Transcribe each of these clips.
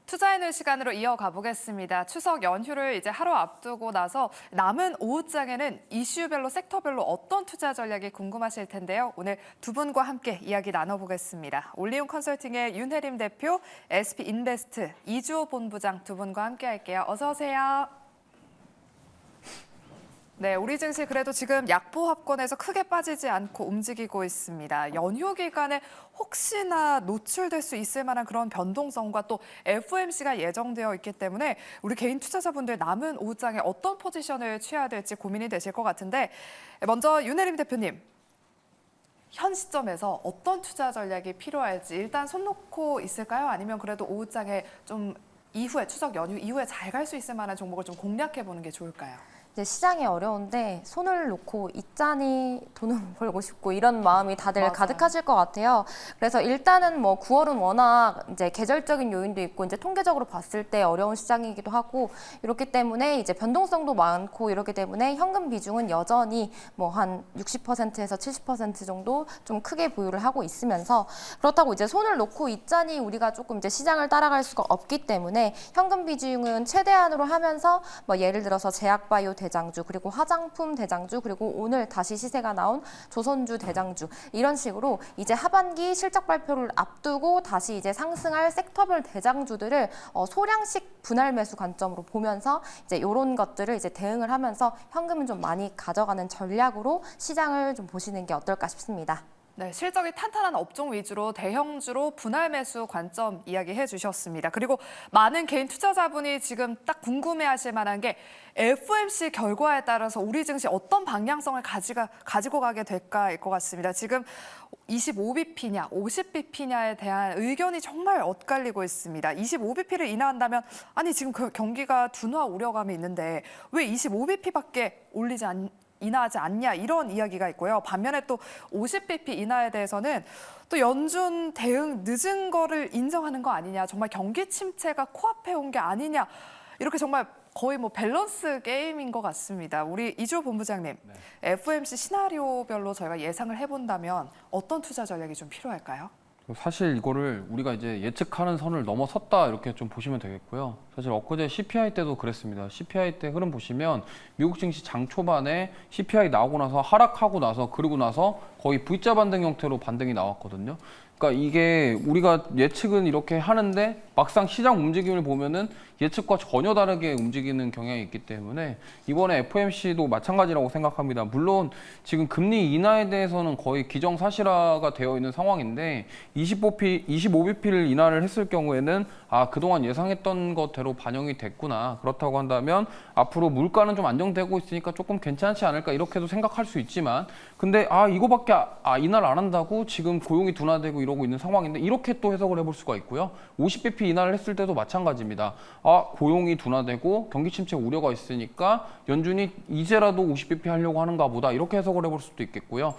투자하는 시간으로 이어가 보겠습니다. 추석 연휴를 이제 하루 앞두고 나서 남은 오후장에는 이슈별로 섹터별로 어떤 투자 전략이 궁금하실 텐데요. 오늘 두 분과 함께 이야기 나눠보겠습니다. 올리온 컨설팅의 윤혜림 대표, SP 인베스트 이주호 본부장 두 분과 함께 할게요. 어서 오세요. 네, 우리 증시 그래도 지금 약보합권에서 크게 빠지지 않고 움직이고 있습니다. 연휴 기간에 혹시나 노출될 수 있을 만한 그런 변동성과 또 FOMC가 예정되어 있기 때문에 우리 개인 투자자분들 남은 오후장에 어떤 포지션을 취해야 될지 고민이 되실 것 같은데 먼저 윤혜림 대표님. 현 시점에서 어떤 투자 전략이 필요할지 일단 손 놓고 있을까요? 아니면 그래도 오후장에 좀 이후에 추석 연휴 이후에 잘 갈 수 있을 만한 종목을 좀 공략해 보는 게 좋을까요? 이제 시장이 어려운데 손을 놓고 있자니 돈을 벌고 싶고 이런 마음이 다들 맞아요. 가득하실 것 같아요. 그래서 일단은 뭐 9월은 워낙 이제 계절적인 요인도 있고 이제 통계적으로 봤을 때 어려운 시장이기도 하고 이렇기 때문에 이제 변동성도 많고 이렇기 때문에 현금 비중은 여전히 뭐 한 60%에서 70% 정도 좀 크게 보유를 하고 있으면서 그렇다고 이제 손을 놓고 있자니 우리가 조금 이제 시장을 따라갈 수가 없기 때문에 현금 비중은 최대한으로 하면서 뭐 예를 들어서 제약바이오 대장주 그리고 화장품 대장주 그리고 오늘 다시 시세가 나온 조선주 대장주 이런 식으로 이제 하반기 실적 발표를 앞두고 다시 이제 상승할 섹터별 대장주들을 소량씩 분할 매수 관점으로 보면서 이제 이런 것들을 이제 대응을 하면서 현금은 좀 많이 가져가는 전략으로 시장을 좀 보시는 게 어떨까 싶습니다. 네, 실적이 탄탄한 업종 위주로 대형주로 분할 매수 관점 이야기해 주셨습니다. 그리고 많은 개인 투자자분이 지금 딱 궁금해하실 만한 게 FOMC 결과에 따라서 우리 증시 어떤 방향성을 가지고 가게 될까일 것 같습니다. 지금 25bp냐, 50bp냐에 대한 의견이 정말 엇갈리고 있습니다. 25bp를 인하한다면 아니 지금 그 경기가 둔화 우려감이 있는데 왜 25bp밖에 인하하지 않냐 이런 이야기가 있고요. 반면에 또 50bp 인하에 대해서는 또 연준 대응 늦은 거를 인정하는 거 아니냐. 정말 경기 침체가 코앞에 온 게 아니냐. 이렇게 정말 거의 뭐 밸런스 게임인 것 같습니다. 우리 이주호 본부장님, FOMC 시나리오별로 저희가 예상을 해본다면 어떤 투자 전략이 좀 필요할까요? 사실 이거를 우리가 이제 예측하는 선을 넘어섰다 이렇게 좀 보시면 되겠고요. 사실 엊그제 CPI 때도 그랬습니다. CPI 때 흐름 보시면 미국 증시 장 초반에 CPI 나오고 나서 하락하고 나서 그러고 나서 거의 V자 반등 형태로 반등이 나왔거든요. 그러니까 이게 우리가 예측은 이렇게 하는데 막상 시장 움직임을 보면은 예측과 전혀 다르게 움직이는 경향이 있기 때문에 이번에 FOMC도 마찬가지라고 생각합니다. 물론 지금 금리 인하에 대해서는 거의 기정사실화가 되어 있는 상황인데 25bp를 인하를 했을 경우에는 그동안 예상했던 것대로 반영이 됐구나. 그렇다고 한다면 앞으로 물가는 좀 안정되고 있으니까 조금 괜찮지 않을까 이렇게도 생각할 수 있지만 근데 이거밖에 인하를 안 한다고 지금 고용이 둔화되고 이러고 있는 상황인데 이렇게 또 해석을 해볼 수가 있고요. 50bp 인하를 했을 때도 마찬가지입니다. 고용이 둔화되고 경기 침체 우려가 있으니까 연준이 이제라도 50bp 하려고 하는가 보다 이렇게 해석을 해볼 수도 있겠고요.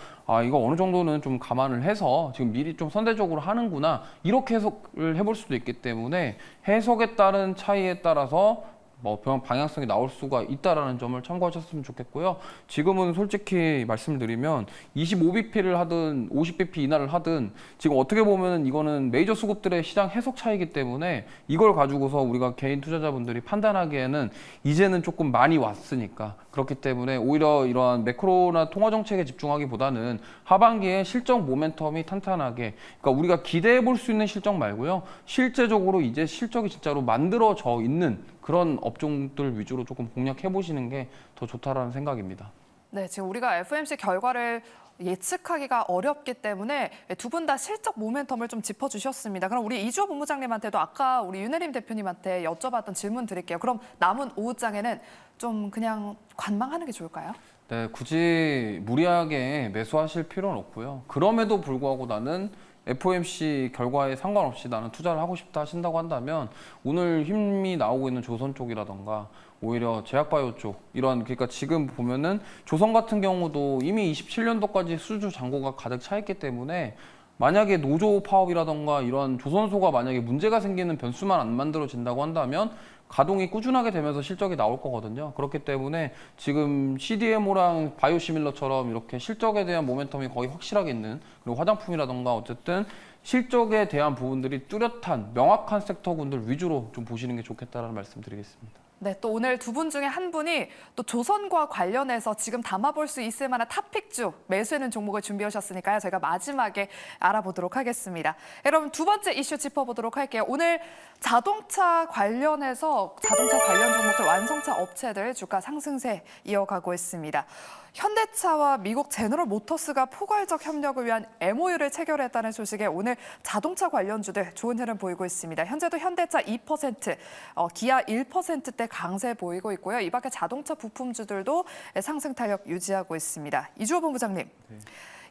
이거 어느 정도는 좀 감안을 해서 지금 미리 좀 선제적으로 하는구나 이렇게 해석을 해볼 수도 있기 때문에 해석에 따른 차이에 따라서 뭐 방향성이 나올 수가 있다라는 점을 참고하셨으면 좋겠고요. 지금은 솔직히 말씀을 드리면 25bp를 하든 50bp 인하를 하든 지금 어떻게 보면 이거는 메이저 수급들의 시장 해석 차이기 때문에 이걸 가지고서 우리가 개인 투자자분들이 판단하기에는 이제는 조금 많이 왔으니까 그렇기 때문에 오히려 이러한 매크로나 통화 정책에 집중하기보다는 하반기에 실적 모멘텀이 탄탄하게 그러니까 우리가 기대해 볼 수 있는 실적 말고요. 실제적으로 이제 실적이 진짜로 만들어져 있는 그런 업종들 위주로 조금 공략해 보시는 게 더 좋다라는 생각입니다. 네, 지금 우리가 FOMC 결과를 예측하기가 어렵기 때문에 두 분 다 실적 모멘텀을 좀 짚어주셨습니다. 그럼 우리 이주호 본부장님한테도 아까 우리 윤혜림 대표님한테 여쭤봤던 질문 드릴게요. 그럼 남은 오후장에는 좀 그냥 관망하는 게 좋을까요? 네, 굳이 무리하게 매수하실 필요는 없고요. 그럼에도 불구하고 나는 FOMC 결과에 상관없이 나는 투자를 하고 싶다 하신다고 한다면 오늘 힘이 나오고 있는 조선 쪽이라던가 오히려 제약바이오 쪽 그러니까 지금 보면은 조선 같은 경우도 이미 27년도까지 수주 잔고가 가득 차 있기 때문에 만약에 노조 파업이라던가 이런 조선소가 만약에 문제가 생기는 변수만 안 만들어진다고 한다면 가동이 꾸준하게 되면서 실적이 나올 거거든요. 그렇기 때문에 지금 CDMO랑 바이오시밀러처럼 이렇게 실적에 대한 모멘텀이 거의 확실하게 있는 그리고 화장품이라던가 어쨌든 실적에 대한 부분들이 뚜렷한 명확한 섹터군들 위주로 좀 보시는 게 좋겠다라는 말씀드리겠습니다. 네, 또 오늘 두 분 중에 한 분이 또 조선과 관련해서 지금 담아볼 수 있을 만한 탑픽주 매수하는 종목을 준비해 오셨으니까요. 저희가 마지막에 알아보도록 하겠습니다. 여러분 두 번째 이슈 짚어보도록 할게요. 오늘 자동차 관련해서 자동차 관련 종목들 완성차 업체들 주가 상승세 이어가고 있습니다. 현대차와 미국 제너럴 모터스가 포괄적 협력을 위한 MOU를 체결했다는 소식에 오늘 자동차 관련주들 좋은 흐름 보이고 있습니다. 현재도 현대차 2%, 기아 1%대 강세 보이고 있고요. 이 밖에 자동차 부품주들도 상승 탄력 유지하고 있습니다. 이주호 본부장님,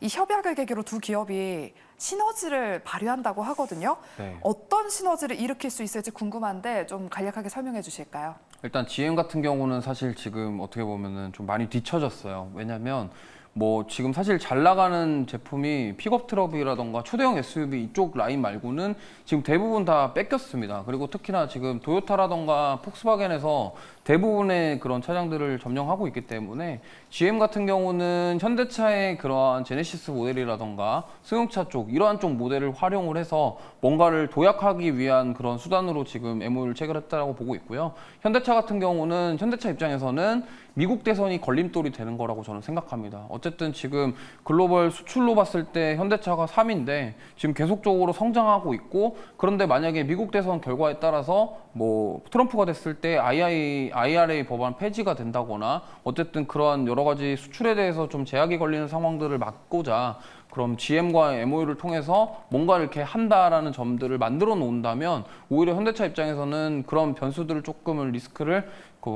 이 협약을 계기로 두 기업이 시너지를 발휘한다고 하거든요. 네. 어떤 시너지를 일으킬 수 있을지 궁금한데 좀 간략하게 설명해 주실까요? 일단 GM 같은 경우는 사실 지금 어떻게 보면은 좀 많이 뒤처졌어요. 왜냐면 뭐 지금 사실 잘 나가는 제품이 픽업 트럭이라던가 초대형 SUV 이쪽 라인 말고는 지금 대부분 다 뺏겼습니다. 그리고 특히나 지금 도요타라던가 폭스바겐에서 대부분의 그런 차량들을 점령하고 있기 때문에 GM 같은 경우는 현대차의 그러한 제네시스 모델이라던가 승용차 쪽 이러한 쪽 모델을 활용을 해서 뭔가를 도약하기 위한 그런 수단으로 지금 MOU를 체결했다고 보고 있고요. 현대차 같은 경우는 현대차 입장에서는 미국 대선이 걸림돌이 되는 거라고 저는 생각합니다. 어쨌든 지금 글로벌 수출로 봤을 때 현대차가 3위인데 지금 계속적으로 성장하고 있고, 그런데 만약에 미국 대선 결과에 따라서 뭐 트럼프가 됐을 때 IRA 법안 폐지가 된다거나 어쨌든 그러한 여러 가지 수출에 대해서 좀 제약이 걸리는 상황들을 막고자 그럼 GM과 MOU를 통해서 뭔가 이렇게 한다라는 점들을 만들어 놓는다면 오히려 현대차 입장에서는 그런 변수들을 조금은 리스크를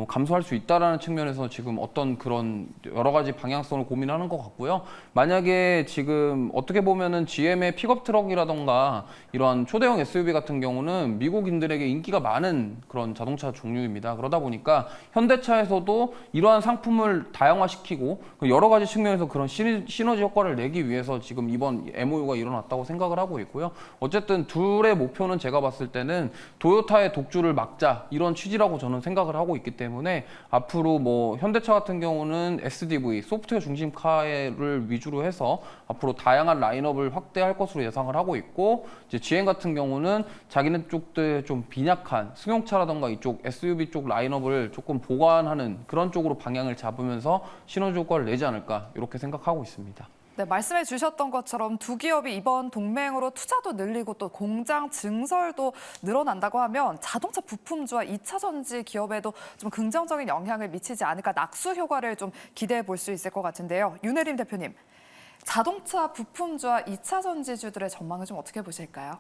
감소할 수 있다라는 측면에서 지금 어떤 그런 여러 가지 방향성을 고민하는 것 같고요. 만약에 지금 어떻게 보면은 GM의 픽업 트럭이라던가 이러한 초대형 SUV 같은 경우는 미국인들에게 인기가 많은 그런 자동차 종류입니다. 그러다 보니까 현대차에서도 이러한 상품을 다양화시키고 여러 가지 측면에서 그런 시너지 효과를 내기 위해서 지금 이번 MOU가 일어났다고 생각을 하고 있고요. 어쨌든 둘의 목표는 제가 봤을 때는 도요타의 독주를 막자 이런 취지라고 저는 생각을 하고 있기 때문에 앞으로 뭐 현대차 같은 경우는 SDV 소프트웨어 중심 카를 위주로 해서 앞으로 다양한 라인업을 확대할 것으로 예상을 하고 있고, 이제 GM 같은 경우는 자기네 쪽들 좀 빈약한 승용차라던가 이쪽 SUV 쪽 라인업을 조금 보완하는 그런 쪽으로 방향을 잡으면서 시너지 효과를 내지 않을까 이렇게 생각하고 있습니다. 네, 말씀해 주셨던 것처럼 두 기업이 이번 동맹으로 투자도 늘리고 또 공장 증설도 늘어난다고 하면 자동차 부품주와 2차 전지 기업에도 좀 긍정적인 영향을 미치지 않을까, 낙수 효과를 좀 기대해 볼 수 있을 것 같은데요. 윤혜림 대표님, 자동차 부품주와 2차 전지주들의 전망을 좀 어떻게 보실까요?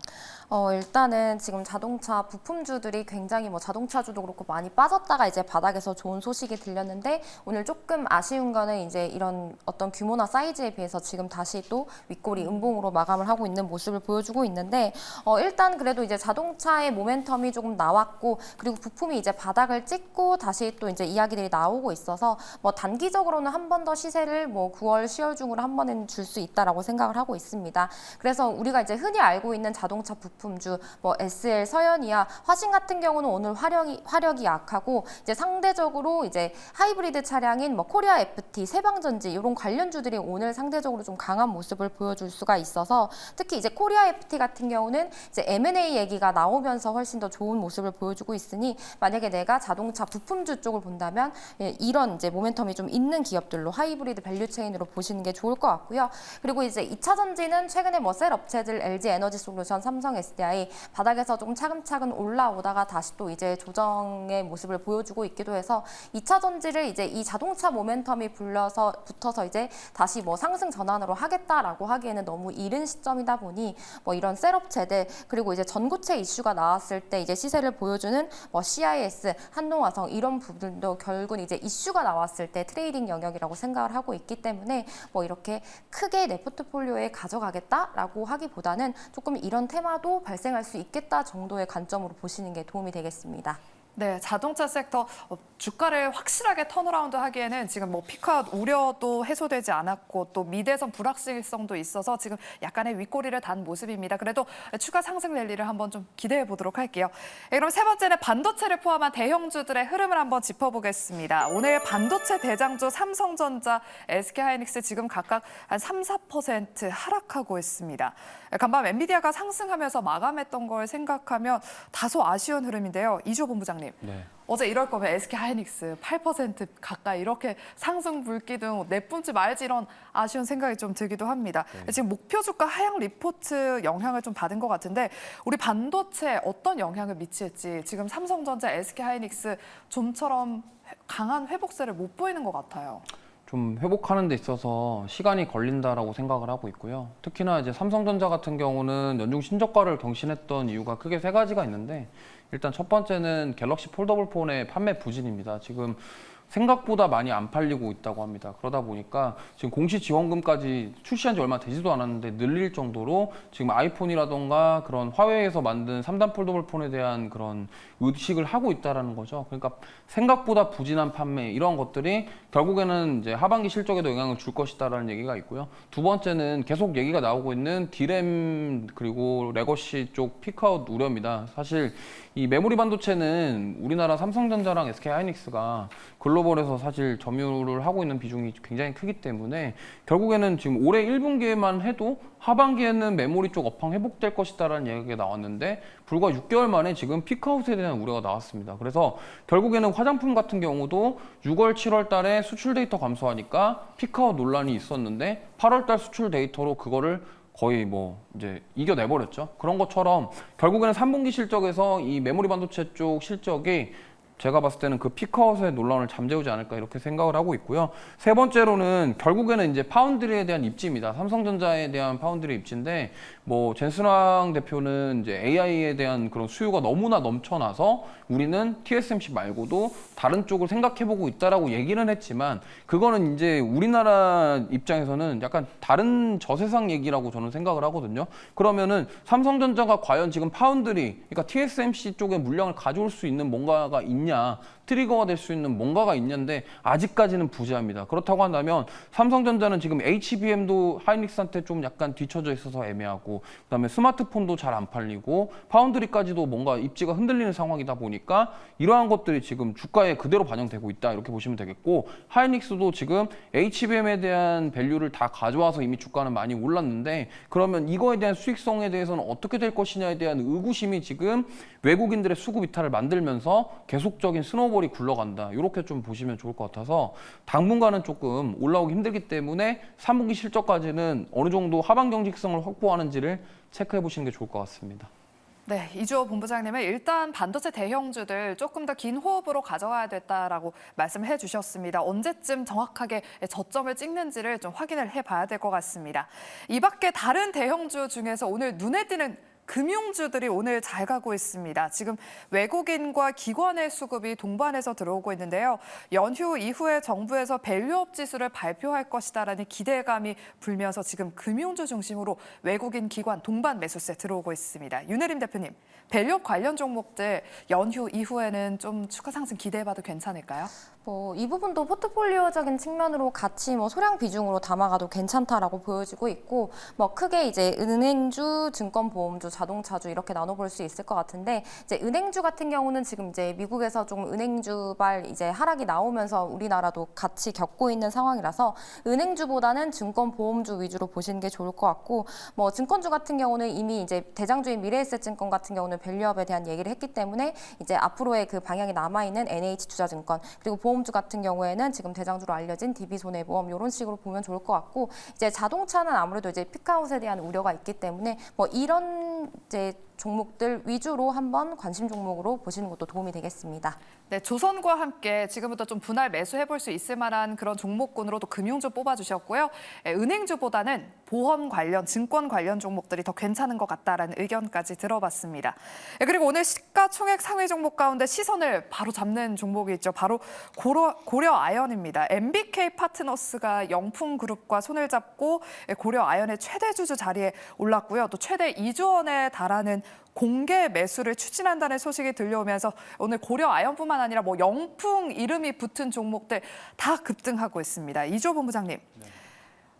일단은 지금 자동차 부품주들이 굉장히 뭐 자동차주도 그렇고 많이 빠졌다가 이제 바닥에서 좋은 소식이 들렸는데, 오늘 조금 아쉬운 거는 이제 이런 어떤 규모나 사이즈에 비해서 지금 다시 또 윗골이 음봉으로 마감을 하고 있는 모습을 보여주고 있는데, 일단 그래도 이제 자동차의 모멘텀이 조금 나왔고, 그리고 부품이 이제 바닥을 찍고 다시 또 이제 이야기들이 나오고 있어서 뭐 단기적으로는 한 번 더 시세를 뭐 9월, 10월 중으로 한 번은 줄 수 있다라고 생각을 하고 있습니다. 그래서 우리가 이제 흔히 알고 있는 자동차 부품주 뭐 SL, 서현이야, 화신 같은 경우는 오늘 화력이 약하고, 이제 상대적으로 이제 하이브리드 차량인 뭐 코리아 FT, 세방전지 이런 관련주들이 오늘 상대적으로 좀 강한 모습을 보여줄 수가 있어서, 특히 이제 코리아 FT 같은 경우는 이제 M&A 얘기가 나오면서 훨씬 더 좋은 모습을 보여주고 있으니, 만약에 내가 자동차 부품주 쪽을 본다면 이런 이제 모멘텀이 좀 있는 기업들로 하이브리드 밸류체인으로 보시는 게 좋을 것 같고요. 그리고 이제 2차 전지는 최근에 뭐 셀 업체들 LG 에너지 솔루션, 삼성 SDI 바닥에서 조금 차근차근 올라오다가 다시 또 이제 조정의 모습을 보여주고 있기도 해서 2차 전지를 이제 이 자동차 모멘텀이 붙어서 이제 다시 뭐 상승 전환으로 하겠다라고 하기에는 너무 이른 시점이다 보니 뭐 이런 셀 업체들, 그리고 이제 전고체 이슈가 나왔을 때 이제 시세를 보여주는 뭐 CIS, 한동화성 이런 부분도 결국은 이제 이슈가 나왔을 때 트레이딩 영역이라고 생각을 하고 있기 때문에 뭐 이렇게 크게 내 포트폴리오에 가져가겠다라고 하기보다는 조금 이런 테마도 발생할 수 있겠다 정도의 관점으로 보시는 게 도움이 되겠습니다. 네, 자동차 섹터 주가를 확실하게 턴어라운드 하기에는 지금 뭐 피크아웃 우려도 해소되지 않았고 또 미대선 불확실성도 있어서 지금 약간의 윗꼬리를 단 모습입니다. 그래도 추가 상승 랠리를 한번 좀 기대해 보도록 할게요. 네, 그럼 세 번째는 반도체를 포함한 대형주들의 흐름을 한번 짚어보겠습니다. 오늘 반도체 대장주 삼성전자, SK하이닉스 지금 각각 한 3, 4% 하락하고 있습니다. 간밤 엔비디아가 상승하면서 마감했던 걸 생각하면 다소 아쉬운 흐름인데요. 이주호 본부장님. 네. 어제 이럴 거면 SK하이닉스 8% 가까이 이렇게 상승 불기둥 내뿜지 말지 이런 아쉬운 생각이 좀 들기도 합니다. 지금 목표 주가 하향 리포트 영향을 좀 받은 것 같은데 우리 반도체에 어떤 영향을 미칠지 지금 삼성전자, SK하이닉스 좀처럼 강한 회복세를 못 보이는 것 같아요. 좀 회복하는 데 있어서 시간이 걸린다라고 생각을 하고 있고요. 특히나 이제 삼성전자 같은 경우는 연중 신저가를 경신했던 이유가 크게 세 가지가 있는데 일단 첫 번째는 갤럭시 폴더블 폰의 판매 부진입니다. 지금 생각보다 많이 안 팔리고 있다고 합니다. 그러다 보니까 지금 공시 지원금까지 출시한 지 얼마 되지도 않았는데 늘릴 정도로 지금 아이폰이라던가 그런 화웨이에서 만든 3단 폴더블 폰에 대한 그런 의식을 하고 있다라는 거죠. 그러니까 생각보다 부진한 판매 이런 것들이 결국에는 이제 하반기 실적에도 영향을 줄 것이다라는 얘기가 있고요. 두 번째는 계속 얘기가 나오고 있는 디램 그리고 레거시 쪽 피크아웃 우려입니다. 사실 이 메모리 반도체는 우리나라 삼성전자랑 SK하이닉스가 글로벌에서 사실 점유를 하고 있는 비중이 굉장히 크기 때문에 결국에는 지금 올해 1분기에만 해도 하반기에는 메모리 쪽 업황 회복될 것이다라는 얘기가 나왔는데 불과 6개월 만에 지금 피크아웃에 대한 우려가 나왔습니다. 그래서 결국에는 화장품 같은 경우도 6월, 7월 달에 수출 데이터 감소하니까 피크아웃 논란이 있었는데 8월 달 수출 데이터로 그거를 거의 뭐 이제 이겨내버렸죠. 그런 것처럼 결국에는 3분기 실적에서 이 메모리 반도체 쪽 실적이 제가 봤을 때는 그 피크아웃의 논란을 잠재우지 않을까 이렇게 생각을 하고 있고요. 세 번째로는 결국에는 이제 파운드리에 대한 입지입니다. 삼성전자에 대한 파운드리 입지인데 뭐 젠슨왕 대표는 이제 AI에 대한 그런 수요가 너무나 넘쳐나서 우리는 TSMC 말고도 다른 쪽을 생각해보고 있다라고 얘기는 했지만 그거는 이제 우리나라 입장에서는 약간 다른 저세상 얘기라고 저는 생각을 하거든요. 그러면은 삼성전자가 과연 지금 파운드리, 그러니까 TSMC 쪽에 물량을 가져올 수 있는 뭔가가 있냐? 트리거가 될 수 있는 뭔가가 있는데 아직까지는 부재합니다. 그렇다고 한다면 삼성전자는 지금 HBM도 하이닉스한테 좀 약간 뒤쳐져 있어서 애매하고 그다음에 스마트폰도 잘 안 팔리고 파운드리까지도 뭔가 입지가 흔들리는 상황이다 보니까 이러한 것들이 지금 주가에 그대로 반영되고 있다 이렇게 보시면 되겠고 하이닉스도 지금 HBM에 대한 밸류를 다 가져와서 이미 주가는 많이 올랐는데 그러면 이거에 대한 수익성에 대해서는 어떻게 될 것이냐에 대한 의구심이 지금 외국인들의 수급 이탈을 만들면서 계속적인 스노우볼이 굴러간다. 이렇게 좀 보시면 좋을 것 같아서 당분간은 조금 올라오기 힘들기 때문에 3분기 실적까지는 어느 정도 하반 경직성을 확보하는지를 체크해 보시는 게 좋을 것 같습니다. 네, 이주호 본부장님은 일단 반도체 대형주들 조금 더 긴 호흡으로 가져와야 됐다라고 말씀을 해주셨습니다. 언제쯤 정확하게 저점을 찍는지를 좀 확인을 해봐야 될 것 같습니다. 이 밖에 다른 대형주 중에서 오늘 눈에 띄는 금융주들이 오늘 잘 가고 있습니다. 지금 외국인과 기관의 수급이 동반해서 들어오고 있는데요. 연휴 이후에 정부에서 밸류업 지수를 발표할 것이다라는 기대감이 불면서 지금 금융주 중심으로 외국인 기관 동반 매수세 들어오고 있습니다. 윤혜림 대표님, 밸류업 관련 종목들 연휴 이후에는 좀 추가 상승 기대해봐도 괜찮을까요? 이 부분도 포트폴리오적인 측면으로 같이 소량 비중으로 담아가도 괜찮다라고 보여지고 있고 크게 이제 은행주, 증권보험주, 자동차주 이렇게 나눠볼 수 있을 것 같은데 이제 은행주 같은 경우는 지금 이제 미국에서 좀 은행주발 이제 하락이 나오면서 우리나라도 같이 겪고 있는 상황이라서 은행주보다는 증권보험주 위주로 보시는 게 좋을 것 같고 증권주 같은 경우는 이미 이제 대장주인 미래에셋증권 같은 경우는 밸류업에 대한 얘기를 했기 때문에 이제 앞으로의 그 방향이 남아있는 NH투자증권 그리고 보험주 같은 경우에는 지금 대장주로 알려진 DB손해보험 이런 식으로 보면 좋을 것 같고 이제 자동차는 아무래도 이제 피크아웃에 대한 우려가 있기 때문에 이런 이제 종목들 위주로 한번 관심 종목으로 보시는 것도 도움이 되겠습니다. 네, 조선과 함께 지금부터 좀 분할 매수해볼 수 있을 만한 그런 종목군으로 또 금융주 뽑아주셨고요. 은행주보다는 보험 관련, 증권 관련 종목들이 더 괜찮은 것 같다라는 의견까지 들어봤습니다. 그리고 오늘 시가총액 상위 종목 가운데 시선을 바로 잡는 종목이 있죠. 바로 고려 아연입니다. MBK 파트너스가 영풍그룹과 손을 잡고 고려 아연의 최대 주주 자리에 올랐고요. 또 최대 2조 원에 달하는 공개 매수를 추진한다는 소식이 들려오면서 오늘 고려 아연뿐만 아니라 뭐 영풍 이름이 붙은 종목들 다 급등하고 있습니다. 이조 본부장님,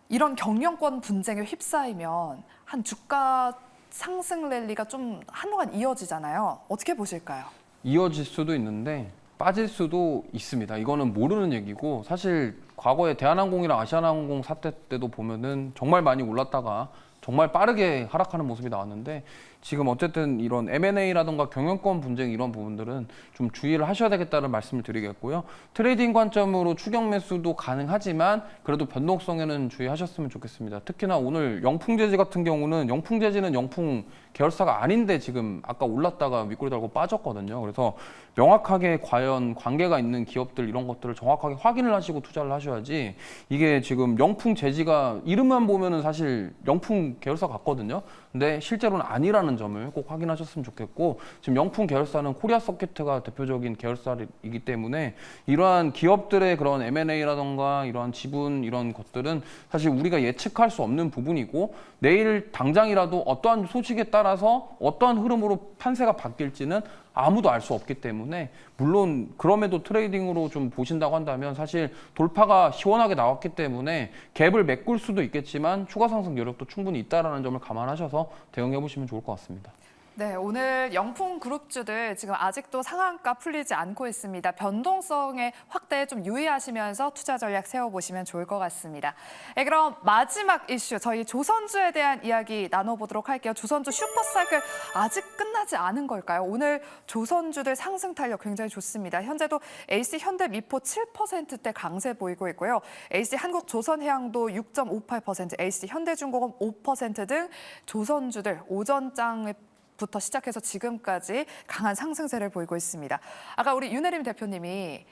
이런 경영권 분쟁에 휩싸이면 한 주가 상승 랠리가 좀 한동안 이어지잖아요. 어떻게 보실까요? 이어질 수도 있는데 빠질 수도 있습니다. 이거는 모르는 얘기고 사실 과거에 대한항공이랑 아시아나항공 사태 때도 보면은 정말 많이 올랐다가 정말 빠르게 하락하는 모습이 나왔는데 지금 어쨌든 이런 M&A라든가 경영권 분쟁 이런 부분들은 좀 주의를 하셔야 되겠다는 말씀을 드리겠고요. 트레이딩 관점으로 추격 매수도 가능하지만 그래도 변동성에는 주의하셨으면 좋겠습니다. 특히나 오늘 영풍재지 같은 경우는 영풍재지는 영풍 계열사가 아닌데 지금 아까 올랐다가 윗꼬리 달고 빠졌거든요. 그래서 명확하게 과연 관계가 있는 기업들 이런 것들을 정확하게 확인을 하시고 투자를 하셔야지 이게 지금 영풍재지가 이름만 보면은 사실 영풍 계열사 같거든요. 근데 실제로는 아니라는 점을 꼭 확인하셨으면 좋겠고 지금 영풍 계열사는 코리아 서킷가 대표적인 계열사이기 때문에 이러한 기업들의 그런 M&A라던가 이러한 지분 이런 것들은 사실 우리가 예측할 수 없는 부분이고 내일 당장이라도 어떠한 소식에 따라서 어떠한 흐름으로 판세가 바뀔지는 아무도 알 수 없기 때문에 물론 그럼에도 트레이딩으로 좀 보신다고 한다면 사실 돌파가 시원하게 나왔기 때문에 갭을 메꿀 수도 있겠지만 추가 상승 여력도 충분히 있다는 점을 감안하셔서 대응해 보시면 좋을 것 같습니다. 네, 오늘 영풍 그룹주들 지금 아직도 상한가 풀리지 않고 있습니다. 변동성의 확대에 좀 유의하시면서 투자 전략 세워보시면 좋을 것 같습니다. 네, 그럼 마지막 이슈, 저희 조선주에 대한 이야기 나눠보도록 할게요. 조선주 슈퍼사이클 아직 끝나지 않은 걸까요? 오늘 조선주들 상승 탄력 굉장히 좋습니다. 현재도 AC 현대미포 7%대 강세 보이고 있고요. AC 한국조선해양도 6.58%, AC 현대중공업 5%등 조선주들 오전장에 부터 시작해서 지금까지 강한 상승세를 보이고 있습니다. 아까 우리 윤혜림 대표님이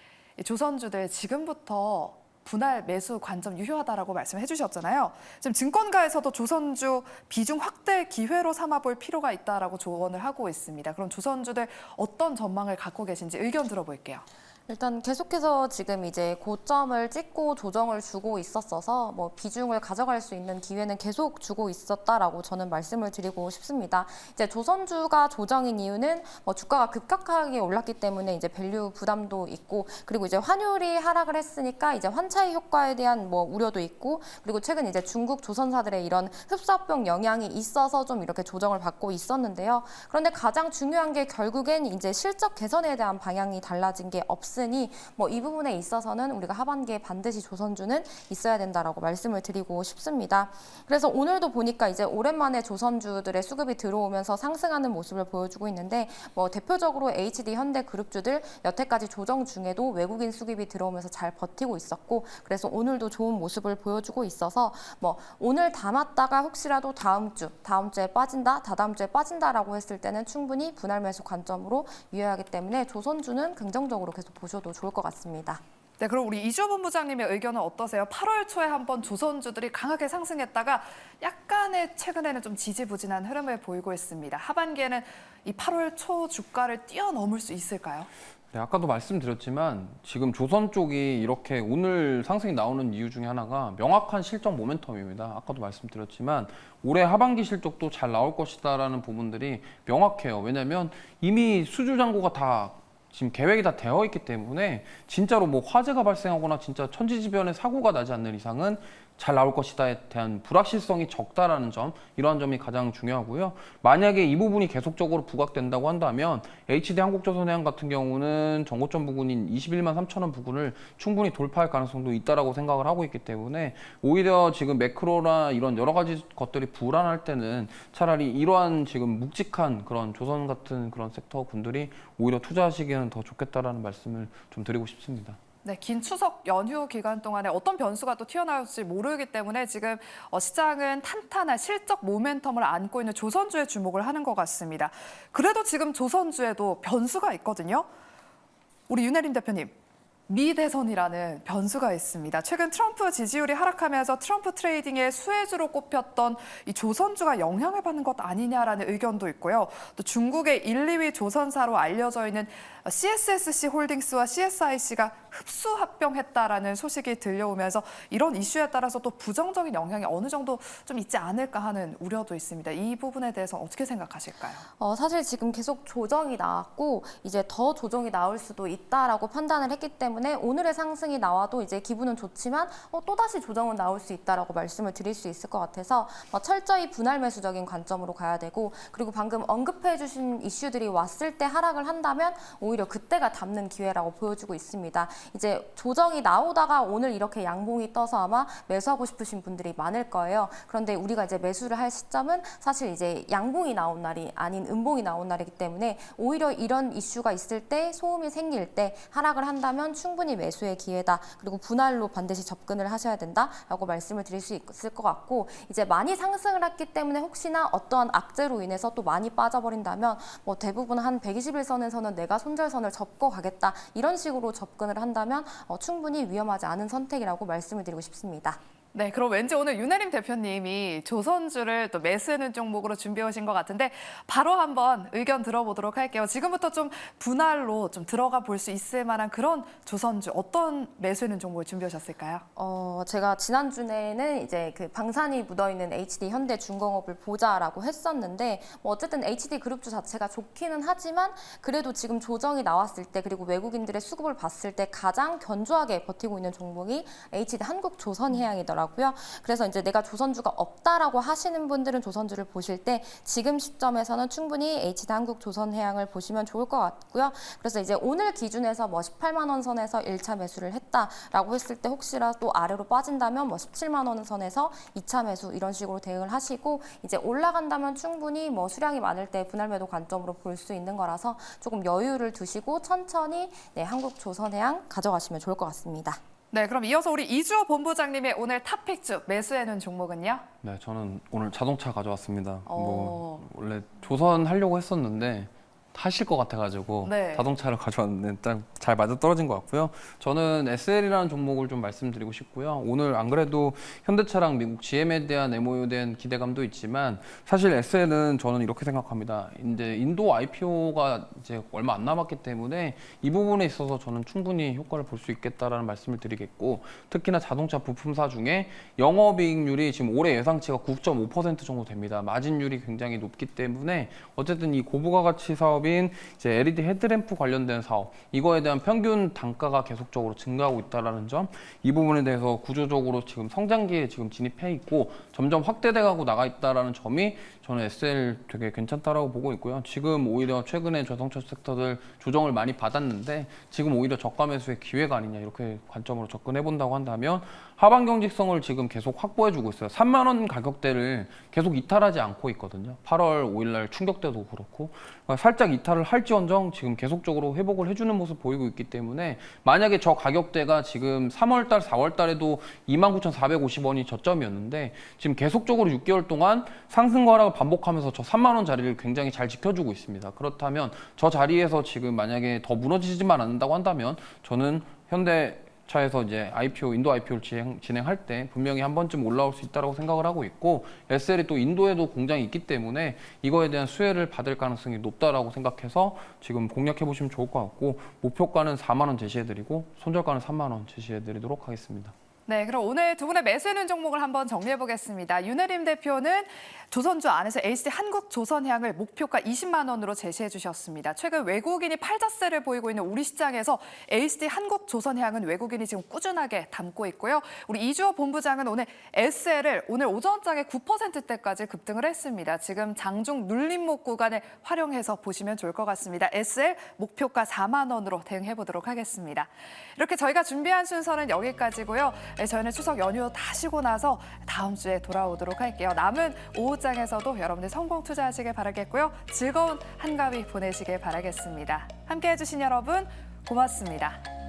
조선주들 지금부터 분할 매수 관점 유효하다라고 말씀해 주셨잖아요. 지금 증권가에서도 조선주 비중 확대 기회로 삼아볼 필요가 있다라고 조언을 하고 있습니다. 그럼 조선주들 어떤 전망을 갖고 계신지 의견 들어볼게요. 일단 계속해서 지금 이제 고점을 찍고 조정을 주고 있었어서 뭐 비중을 가져갈 수 있는 기회는 계속 주고 있었다라고 저는 말씀을 드리고 싶습니다. 이제 조선주가 조정인 이유는 뭐 주가가 급격하게 올랐기 때문에 이제 밸류 부담도 있고 그리고 이제 환율이 하락을 했으니까 이제 환차익 효과에 대한 뭐 우려도 있고 그리고 최근 이제 중국 조선사들의 이런 흡사병 영향이 있어서 좀 이렇게 조정을 받고 있었는데요. 그런데 가장 중요한 게 결국엔 이제 실적 개선에 대한 방향이 달라진 게 없으니 뭐 이 부분에 있어서는 우리가 하반기에 반드시 조선주는 있어야 된다라고 말씀을 드리고 싶습니다. 그래서 오늘도 보니까 이제 오랜만에 조선주들의 수급이 들어오면서 상승하는 모습을 보여주고 있는데 뭐 대표적으로 HD 현대 그룹주들 여태까지 조정 중에도 외국인 수급이 들어오면서 잘 버티고 있었고 그래서 오늘도 좋은 모습을 보여주고 있어서 뭐 오늘 담았다가 혹시라도 다음 주에 빠진다, 다다음 주에 빠진다라고 했을 때는 충분히 분할 매수 관점으로 유효하기 때문에 조선주는 긍정적으로 계속 보셔도 좋을 것 같습니다. 네, 그럼 우리 이주 본부장님의 의견은 어떠세요? 8월 초에 한번 조선주들이 강하게 상승했다가 약간의 최근에는 좀 지지부진한 흐름을 보이고 있습니다. 하반기에는 이 8월 초 주가를 뛰어넘을 수 있을까요? 네, 아까도 말씀드렸지만 지금 조선 쪽이 이렇게 오늘 상승이 나오는 이유 중에 하나가 명확한 실적 모멘텀입니다. 아까도 말씀드렸지만 올해 하반기 실적도 잘 나올 것이다라는 부분들이 명확해요. 왜냐하면 이미 수주 잔고가 다 지금 계획이 다 되어 있기 때문에 진짜로 뭐 화재가 발생하거나 진짜 천지지변의 사고가 나지 않는 이상은 잘 나올 것이다에 대한 불확실성이 적다라는 점, 이러한 점이 가장 중요하고요. 만약에 이 부분이 계속적으로 부각된다고 한다면 HD 한국조선해양 같은 경우는 정고점 부근인 21만 3천 원 부근을 충분히 돌파할 가능성도 있다라고 생각을 하고 있기 때문에 오히려 지금 매크로나 이런 여러 가지 것들이 불안할 때는 차라리 이러한 지금 묵직한 그런 조선 같은 그런 섹터 군들이 오히려 투자하시기에는 더 좋겠다라는 말씀을 좀 드리고 싶습니다. 네, 긴 추석 연휴 기간 동안에 어떤 변수가 또 튀어나올지 모르기 때문에 지금 시장은 탄탄한 실적 모멘텀을 안고 있는 조선주에 주목을 하는 것 같습니다. 그래도 지금 조선주에도 변수가 있거든요. 우리 윤혜림 대표님, 미 대선이라는 변수가 있습니다. 최근 트럼프 지지율이 하락하면서 트럼프 트레이딩의 수혜주로 꼽혔던 이 조선주가 영향을 받는 것 아니냐라는 의견도 있고요. 또 중국의 1, 2위 조선사로 알려져 있는 CSSC 홀딩스와 CSIC가 흡수 합병했다라는 소식이 들려오면서 이런 이슈에 따라서 또 부정적인 영향이 어느 정도 좀 있지 않을까 하는 우려도 있습니다. 이 부분에 대해서 어떻게 생각하실까요? 사실 지금 계속 조정이 나왔고 이제 더 조정이 나올 수도 있다라고 판단을 했기 때문에 오늘의 상승이 나와도 이제 기분은 좋지만 또다시 조정은 나올 수 있다라고 말씀을 드릴 수 있을 것 같아서 철저히 분할 매수적인 관점으로 가야 되고, 그리고 방금 언급해 주신 이슈들이 왔을 때 하락을 한다면 오히려 그때가 담는 기회라고 보여주고 있습니다. 이제 조정이 나오다가 오늘 이렇게 양봉이 떠서 아마 매수하고 싶으신 분들이 많을 거예요. 그런데 우리가 이제 매수를 할 시점은 사실 이제 양봉이 나온 날이 아닌 음봉이 나온 날이기 때문에 오히려 이런 이슈가 있을 때, 소음이 생길 때 하락을 한다면 충분히 매수의 기회다. 그리고 분할로 반드시 접근을 하셔야 된다라고 말씀을 드릴 수 있을 것 같고, 이제 많이 상승을 했기 때문에 혹시나 어떠한 악재로 인해서 또 많이 빠져버린다면 대부분 한 121선에서는 내가 손절선을 접고 가겠다, 이런 식으로 접근을 한다면 충분히 위험하지 않은 선택이라고 말씀을 드리고 싶습니다. 네, 그럼 왠지 오늘 윤혜림 대표님이 조선주를 또 매수하는 종목으로 준비해 오신 것 같은데 바로 한번 의견 들어보도록 할게요. 지금부터 좀 분할로 좀 들어가 볼 수 있을 만한 그런 조선주, 어떤 매수하는 종목을 준비하셨을까요? 제가 지난주에는 이제 그 방산이 묻어있는 HD 현대중공업을 보자라고 했었는데 어쨌든 HD 그룹주 자체가 좋기는 하지만 그래도 지금 조정이 나왔을 때, 그리고 외국인들의 수급을 봤을 때 가장 견조하게 버티고 있는 종목이 HD 한국조선해양이더라고요. 그래서 이제 내가 조선주가 없다라고 하시는 분들은 조선주를 보실 때 지금 시점에서는 충분히 HD 한국조선해양을 보시면 좋을 것 같고요. 그래서 이제 오늘 기준에서 18만 원 선에서 1차 매수를 했다라고 했을 때 혹시라도 또 아래로 빠진다면 17만 원 선에서 2차 매수, 이런 식으로 대응을 하시고, 이제 올라간다면 충분히 수량이 많을 때 분할 매도 관점으로 볼 수 있는 거라서 조금 여유를 두시고 천천히 한국조선해양 가져가시면 좋을 것 같습니다. 네, 그럼 이어서 우리 이주호 본부장님의 오늘 탑픽주 매수해놓은 종목은요? 네, 저는 오늘 자동차 가져왔습니다. 원래 조선 하려고 했었는데 하실 것 같아가지고 네. 자동차를 가져왔는데 딱 잘 맞아 떨어진 것 같고요. 저는 SL이라는 종목을 좀 말씀드리고 싶고요. 오늘 안 그래도 현대차랑 미국 GM에 대한 MOU에 대한 기대감도 있지만 사실 SL은 저는 이렇게 생각합니다. 이제 인도 IPO가 이제 얼마 안 남았기 때문에 이 부분에 있어서 저는 충분히 효과를 볼 수 있겠다라는 말씀을 드리겠고, 특히나 자동차 부품사 중에 영업이익률이 지금 올해 예상치가 9.5% 정도 됩니다. 마진율이 굉장히 높기 때문에 어쨌든 이 고부가 가치 사업인 이제 LED 헤드램프 관련된 사업, 이거에 대한 평균 단가가 계속적으로 증가하고 있다라는 점, 이 부분에 대해서 구조적으로 지금 성장기에 지금 진입해 있고 점점 확대돼가고 나가 있다라는 점이 저는 SL 되게 괜찮다라고 보고 있고요. 지금 오히려 최근에 자동차 섹터들 조정을 많이 받았는데 지금 오히려 저가 매수의 기회가 아니냐, 이렇게 관점으로 접근해 본다고 한다면 하반 경직성을 지금 계속 확보해주고 있어요. 3만 원 가격대를 계속 이탈하지 않고 있거든요. 8월 5일 날 충격 때도 그렇고 살짝 이탈을 할지언정 지금 계속적으로 회복을 해주는 모습 보이고 있기 때문에, 만약에 저 가격대가 지금 3월 달, 4월 달에도 29,450원이 저점이었는데 지금 계속적으로 6개월 동안 상승과 하락을 반복하면서 저 3만 원 자리를 굉장히 잘 지켜주고 있습니다. 그렇다면 저 자리에서 지금 만약에 더 무너지지만 않는다고 한다면 저는 현대차에서 이제 IPO, 인도 IPO를 진행할 때 분명히 한 번쯤 올라올 수 있다고 생각을 하고 있고, SL이 또 인도에도 공장이 있기 때문에 이거에 대한 수혜를 받을 가능성이 높다라고 생각해서 지금 공략해 보시면 좋을 것 같고, 목표가는 4만 원 제시해드리고 손절가는 3만 원 제시해드리도록 하겠습니다. 네, 그럼 오늘 두 분의 매수해놓은 종목을 한번 정리해 보겠습니다. 윤혜림 대표는 조선주 안에서 HD 한국조선해양을 목표가 20만 원으로 제시해 주셨습니다. 최근 외국인이 팔자세를 보이고 있는 우리 시장에서 HD 한국조선해양은 외국인이 지금 꾸준하게 담고 있고요. 우리 이주호 본부장은 오늘 SL을 오늘 오전장에 9%대까지 급등을 했습니다. 지금 장중 눌림목 구간을 활용해서 보시면 좋을 것 같습니다. SL 목표가 4만 원으로 대응해 보도록 하겠습니다. 이렇게 저희가 준비한 순서는 여기까지고요. 저희는 추석 연휴 다 쉬고 나서 다음 주에 돌아오도록 할게요. 남은 오후장에서도 여러분들 성공 투자하시길 바라겠고요. 즐거운 한가위 보내시길 바라겠습니다. 함께해 주신 여러분 고맙습니다.